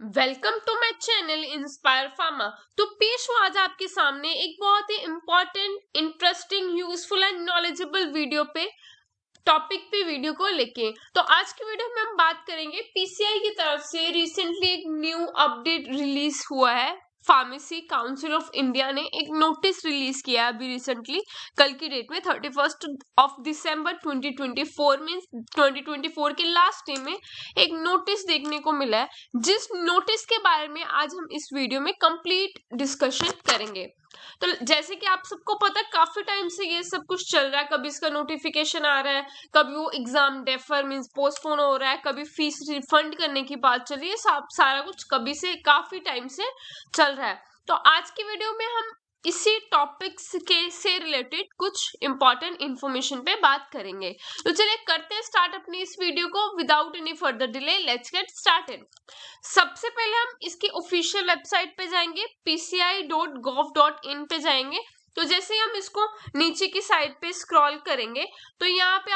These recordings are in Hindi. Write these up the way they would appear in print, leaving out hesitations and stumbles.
Welcome to my channel inspire pharma. तो पेश हूँ आज आपके सामने एक बहुत ही important, interesting, useful and knowledgeable video पे टॉपिक पे वीडियो को लेके। तो आज की वीडियो में हम बात करेंगे पीसीआई की तरफ से रिसेंटली एक न्यू अपडेट रिलीज हुआ है। फार्मेसी काउंसिल ऑफ इंडिया ने एक नोटिस रिलीज किया है अभी रिसेंटली, कल की डेट में 31 दिसंबर 2024 में 2024 के लास्ट डे में एक नोटिस देखने को मिला है, जिस नोटिस के बारे में आज हम इस वीडियो में कंप्लीट डिस्कशन करेंगे। तो जैसे कि आप सबको पता है, काफी टाइम से ये सब कुछ चल रहा है। कभी इसका नोटिफिकेशन आ रहा है, कभी वो एग्जाम डेफर मींस पोस्टपोन हो रहा है, कभी फीस रिफंड करने की बात चल रही है। सारा कुछ कभी से काफी टाइम से चल रहा है। तो आज की वीडियो में हम इसी टॉपिक्स के से रिलेटेड कुछ इंपॉर्टेंट इंफॉर्मेशन पे बात करेंगे। तो चलिए करते हैं स्टार्ट अपनी इस वीडियो को without any further delay. Let's get started. सबसे पहले हम इसकी ऑफिशियल वेबसाइट पे जाएंगे, pci.gov.in पे जाएंगे। तो जैसे ही हम इसको नीचे की साइड पे स्क्रॉल करेंगे तो यहाँ पे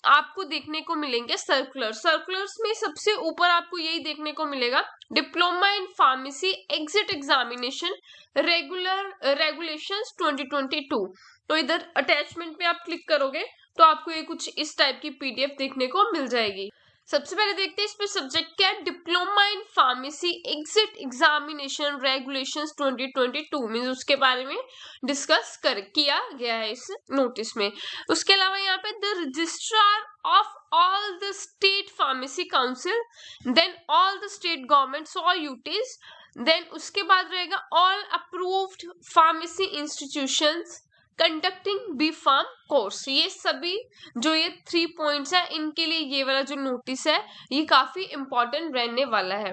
आपको देखने को मिलेंगे सर्कुलर्स में सबसे ऊपर आपको यही देखने को मिलेगा, diploma in pharmacy exit examination regulations 2022। तो इधर अटैचमेंट पे आप क्लिक करोगे तो आपको ये कुछ इस टाइप की पीडीएफ देखने को मिल जाएगी। सबसे पहले देखते हैं इस पे सब्जेक्ट क्या है। Diploma in pharmacy exit examination regulations 2022 means उसके बारे में डिस्कस किया गया है इस नोटिस में। उसके अलावा यहाँ पे the registrar of all the state pharmacy council, then all the state governments और यूटीज, देन उसके बाद रहेगा all approved pharmacy institutions conducting B pharm course. ये सभी जो ये 3 पॉइंट्स है, इनके लिए ये वाला जो नोटिस है ये काफी इंपॉर्टेंट रहने वाला है।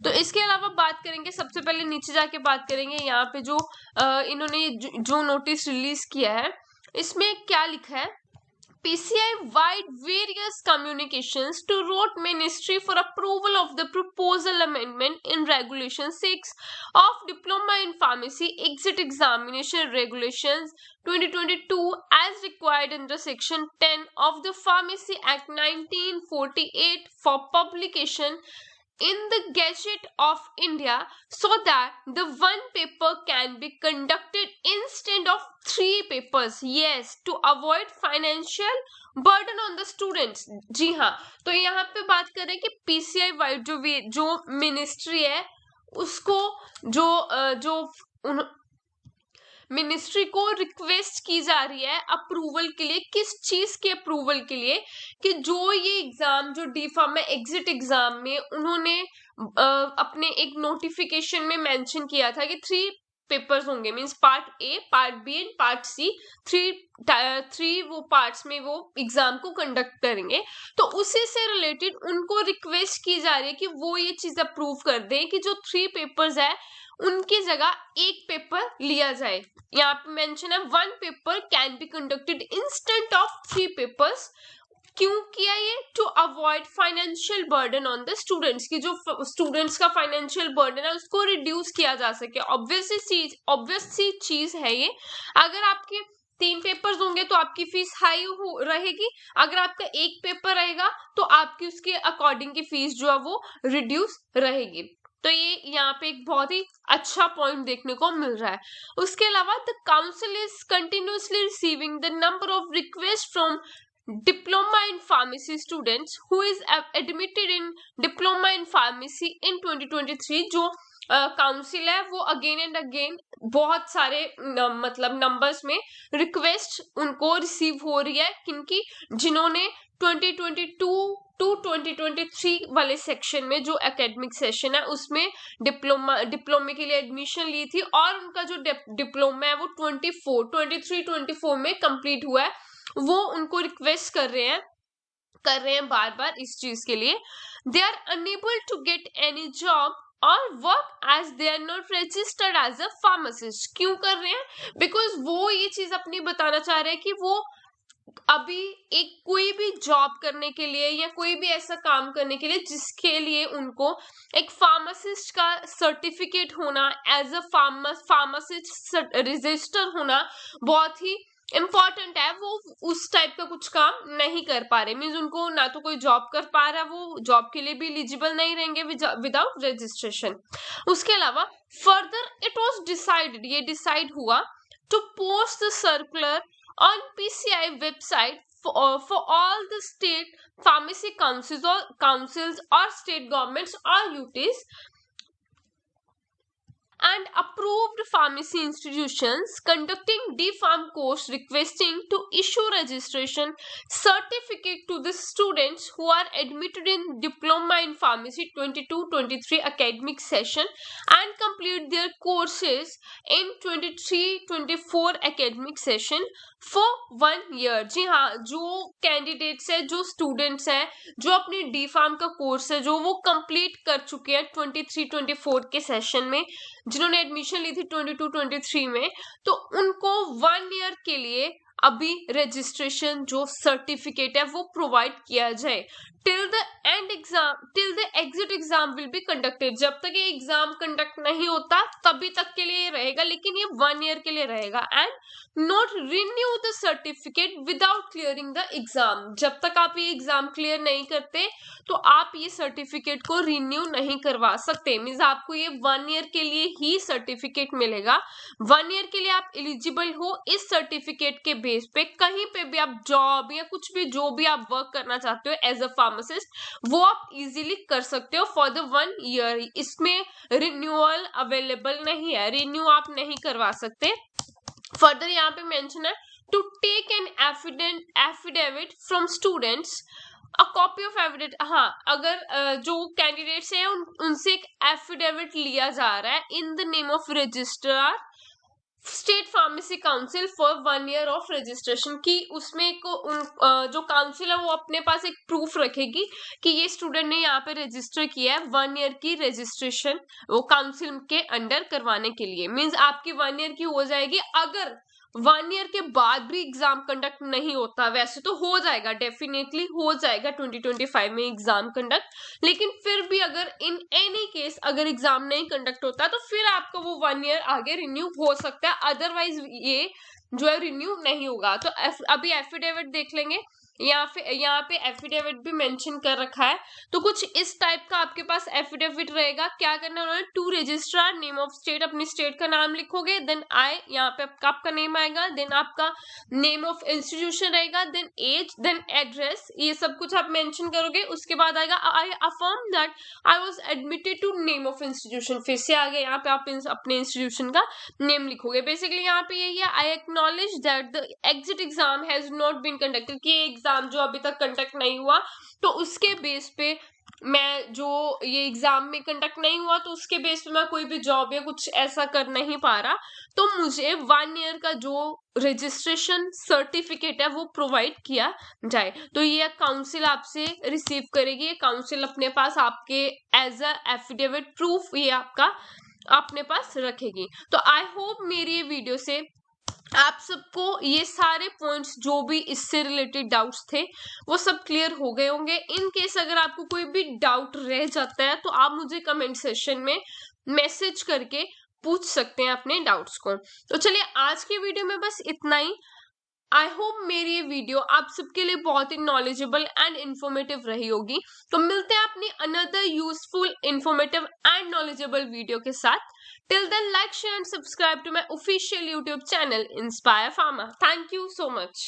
तो इसके अलावा बात करेंगे, सबसे पहले नीचे जाके बात करेंगे यहाँ पे जो इन्होंने जो नोटिस रिलीज किया है इसमें क्या लिखा है। PCI wide various communications to Road Ministry for approval of the proposal amendment in Regulation 6 of Diploma in Pharmacy Exit Examination Regulations 2022 as required under Section 10 of the Pharmacy Act 1948 for publication in the Gazette of India so that the one paper can be conducted instead of 3 papers, yes, to avoid financial burden on the students। जी हाँ, तो यहाँ पे बात करें कि पीसीआई वाइड जो मिनिस्ट्री है उसको जो मिनिस्ट्री को रिक्वेस्ट की जा रही है अप्रूवल के लिए, किस चीज के अप्रूवल के लिए, कि जो ये एग्जाम जो डी फार्म में एग्जिट एग्जाम में उन्होंने अपने एक नोटिफिकेशन में मेंशन किया था कि 3 पेपर्स होंगे, means part A, part B and part C, three वो पार्ट्स में वो एग्जाम को कंडक्ट करेंगे। तो उसी से रिलेटेड उनको रिक्वेस्ट की जा रही है कि वो ये चीज अप्रूव कर दें कि जो 3 पेपर्स है उनकी जगह एक पेपर लिया जाए। यहाँ पे मेंशन है 1 paper can be conducted instant of 3 papers. क्यों किया ये? To avoid financial burden on the students, की जो स्टूडेंट्स का फाइनेंशियल बर्डन है उसको रिड्यूस किया जा सके। ऑब्वियस सी चीज है ये। अगर आपके 3 पेपर्स होंगे तो आपकी फीस हाई रहेगी, अगर आपका एक पेपर रहेगा तो आपकी उसके अकॉर्डिंग की फीस जो है वो रिड्यूस रहेगी। तो ये यहाँ पे एक बहुत ही अच्छा पॉइंट देखने को मिल रहा है। उसके अलावा the council is continuously receiving the number of request from diploma in pharmacy students who is admitted in diploma in pharmacy in 2023। जो काउंसिल है वो अगेन एंड अगेन बहुत सारे मतलब नंबर्स में रिक्वेस्ट उनको रिसीव हो रही है, किनकी, जिन्होंने 2022 टू 2023 वाले सेक्शन में जो एकेडमिक सेशन है उसमें डिप्लोमे के लिए एडमिशन ली थी और उनका जो डिप्लोमा है वो 23-24 में कंप्लीट हुआ है। वो उनको रिक्वेस्ट कर रहे हैं बार बार इस चीज के लिए। They are unable to get any job और work as they are not registered as a pharmacist. क्यों कर रहे हैं? बिकॉज वो ये चीज अपनी बताना चाह रहे हैं कि वो अभी एक कोई भी जॉब करने के लिए या कोई भी ऐसा काम करने के लिए जिसके लिए उनको एक फार्मासिस्ट का सर्टिफिकेट होना, एज अ फार्मासिस्ट रजिस्टर होना बहुत ही इम्पॉर्टेंट है वो उस टाइप का कुछ काम नहीं कर पा रहे, मीन्स उनको ना तो कोई जॉब कर पा रहा, वो जॉब के लिए भी एलिजिबल नहीं रहेंगे विदाउट रजिस्ट्रेशन। उसके अलावा फर्दर इट वाज डिसाइडेड, ये डिसाइड हुआ to post the circular on PCI website for all the state pharmacy councils or state governments or UTs and approved pharmacy institutions conducting D-Pharm course requesting to issue registration certificate to the students who are admitted in Diploma in Pharmacy 22-23 academic session and complete their courses in 23-24 academic session for 1 year। जी हाँ, जो कैंडिडेट्स है, जो स्टूडेंट्स हैं, जो अपनी डी फार्म का कोर्स है जो वो कंप्लीट कर चुके हैं 23-24 के सेशन में, जिन्होंने एडमिशन ली थी 22-23 में, तो उनको 1 ईयर के लिए अभी रजिस्ट्रेशन जो सर्टिफिकेट है वो प्रोवाइड किया जाए till the exit exam will be conducted. जब तक ये एग्जाम कंडक्ट नहीं होता तभी तक के लिए रहेगा, लेकिन ये 1 ईयर के लिए रहेगा। And not renew the certificate without clearing the exam, जब तक आप ये एग्जाम क्लियर नहीं करते तो आप ये सर्टिफिकेट को रिन्यू नहीं करवा सकते। मीन्स आपको ये 1 ईयर के लिए ही सर्टिफिकेट मिलेगा। 1 ईयर के लिए आप एलिजिबल हो इस सर्टिफिकेट के बेस पे, कहीं पे भी आप जॉब या कुछ भी जो भी आप वर्क करना चाहते हो एज अ फार्मासिस्ट वो आप इजीली कर सकते हो फॉर द 1 ईयर। इसमें रिन्यूअल अवेलेबल नहीं है, रिन्यू आप नहीं करवा सकते। फर्दर यहाँ पे मेंशन है to take an affidavit from students, a copy of affidavit. हाँ, अगर जो कैंडिडेट्स हैं उनसे एक एफिडेविट लिया जा रहा है in the name of registrar state pharmacy council for 1 year of registration, की उसमें जो काउंसिल है वो अपने पास एक प्रूफ रखेगी कि ये स्टूडेंट ने यहाँ पे रजिस्टर किया है 1 ईयर की रजिस्ट्रेशन वो काउंसिल के अंडर करवाने के लिए। मींस आपकी 1 ईयर की हो जाएगी। अगर 1 ईयर के बाद भी एग्जाम कंडक्ट नहीं होता, वैसे तो हो जाएगा, डेफिनेटली हो जाएगा 2025 में एग्जाम कंडक्ट, लेकिन फिर भी अगर इन एनी केस अगर एग्जाम नहीं कंडक्ट होता तो फिर आपका वो 1 ईयर आगे रिन्यू हो सकता है, अदरवाइज ये जो है रिन्यू नहीं होगा। तो अभी एफिडेविट देख लेंगे। यहाँ पे एफिडेविट भी मेंशन कर रखा है, तो कुछ इस टाइप का आपके पास एफिडेविट रहेगा। क्या करना है उन्होंने, to registrar name of state, अपनी स्टेट का नाम लिखोगे, देन आई यहाँ पे आपका नेम आएगा, देन आपका नेम ऑफ इंस्टीट्यूशन रहेगा, देन एज, देन एड्रेस, ये सब कुछ आप मेंशन करोगे। उसके बाद आएगा I affirm that I was admitted to name of institution, फिर से आगे यहाँ पे आप अपने इंस्टीट्यूशन का नेम लिखोगे। बेसिकली यहाँ पे यही है, I acknowledge that the exit exam has not been conducted, कि एग्जाम जो अभी तक कंडक्ट नहीं हुआ तो उसके बेस पे मैं जो ये एग्जाम में कंडक्ट नहीं हुआ तो उसके बेस पे मैं कोई भी जॉब या कुछ ऐसा कर नहीं पा रहा, तो मुझे 1 ईयर का जो रजिस्ट्रेशन सर्टिफिकेट है वो प्रोवाइड किया जाए। तो ये काउंसिल आपसे रिसीव करेगी, ये काउंसिल अपने पास आपके एज अ एफिडेविट प्रूफ ये आपका अपने पास रखेगी। तो आई होप मेरी ये वीडियो से आप सबको ये सारे पॉइंट्स जो भी इससे रिलेटेड डाउट्स थे वो सब क्लियर हो गए होंगे। इन केस अगर आपको कोई भी डाउट रह जाता है तो आप मुझे कमेंट सेक्शन में मैसेज करके पूछ सकते हैं अपने डाउट्स को। तो चलिए आज की वीडियो में बस इतना ही। आई होप मेरी ये वीडियो आप सबके लिए बहुत ही नॉलेजेबल एंड इन्फॉर्मेटिव रही होगी। तो मिलते हैं अपनी another useful, informative and knowledgeable video के साथ। Till then, like, share and subscribe to my official YouTube channel, Inspire Pharma. Thank you so much.